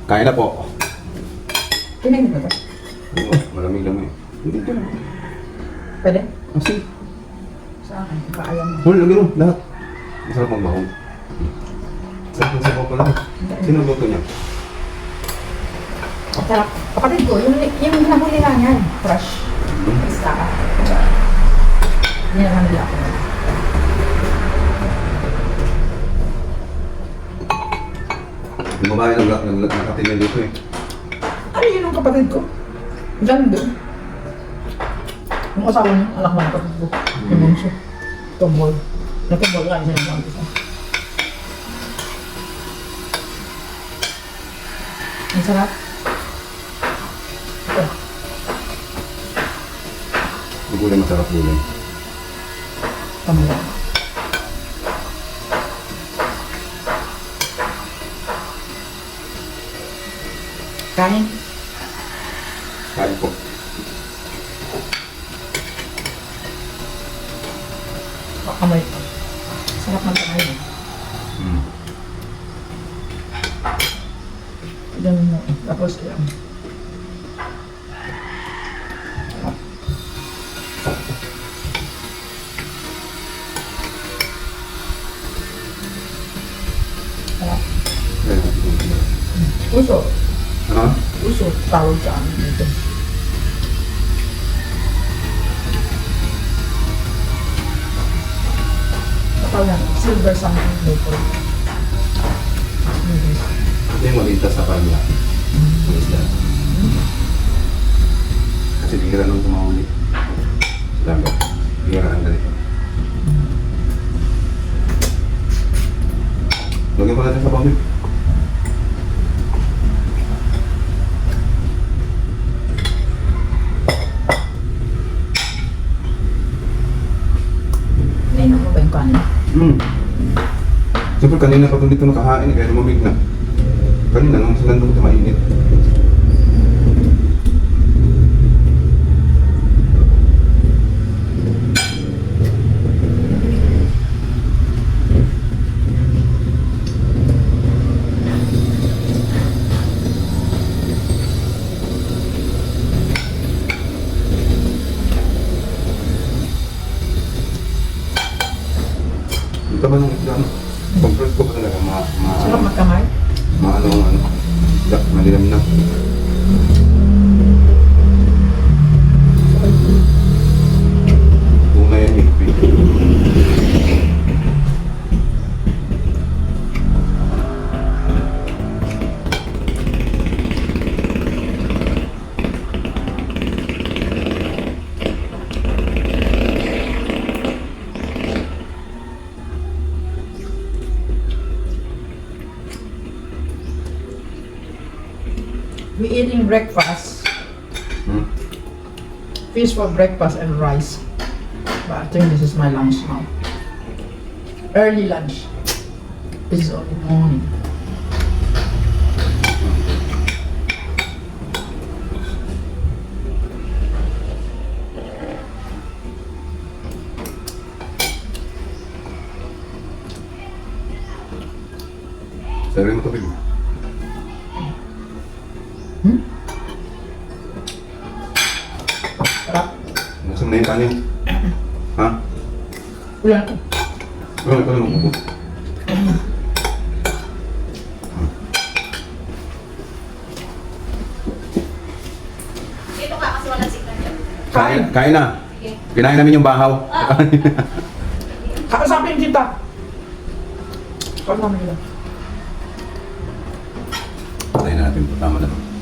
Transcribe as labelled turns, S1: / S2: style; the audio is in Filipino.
S1: Kain na po.
S2: Kinain mo ba?
S1: Oo, malamig lang eh. Hindi ka na.
S2: Pwede?
S1: Kasi,
S2: Sa akin, kaalam mo.
S1: huli, lagi mo, lahat. Masarap magbahong. Sarap ng sabaw pa lang. Sino luto niya?
S2: Sarap. Kapatid ko, yung nahuli nga yan. Fresh. Isa ka. Hindi naman nila ako.
S1: Yung babae nakatingin dito eh.
S2: Ano yun ang kapatid ko? Diyan doon. Yung asawa niya, anak mo ng kapatid ko. Yung bunso. Tumbol. Nagtumbol nga siya yung bunso. Ang sarap. Ito.
S1: Yung gulay masarap gulay.
S2: Tumbol. Kanin.
S1: Kain po.
S2: Amoy. Sarap ng kanin.
S1: Mm.
S2: Diyan mo. Tapos yan. Sarap. Puso.
S1: Ano?
S2: Puso. Tawag sa amin dito. Kapag yan. Silver something local.
S1: Ito yung malintas sa kanya. Ang isda. Kasi bihira nung tumahuli. Lalo. Bihira ang ganito. Lagyan pa natin sa pamil.
S2: Nainom mo ba yung kanin?
S1: Siyempre kanina pa ito dito nakahain kaya lumamig na. Kanina nung sa nandun ito mainit. Ito ba nung isda ano? Compress ko pa talaga
S2: Sarap magkamay?
S1: maano ang ano, isda, malilam na. Una yan eh.
S2: We eating breakfast. Fish for breakfast and rice. But I think this is my lunch now. Early lunch. This is only morning.
S1: Sarili mo tubig.
S2: Sarap.
S1: Nasaan na yung kanin? Ha?
S2: Ulan.
S1: Wala ka lang upo.
S3: Dito ka kasi walang signal dyan.
S1: Kain na.
S3: Sige.
S1: Kinain namin yung bahaw.
S2: Kakasapin kita. Kakasapin kita.
S1: Patayin na natin ito. Tama na ito.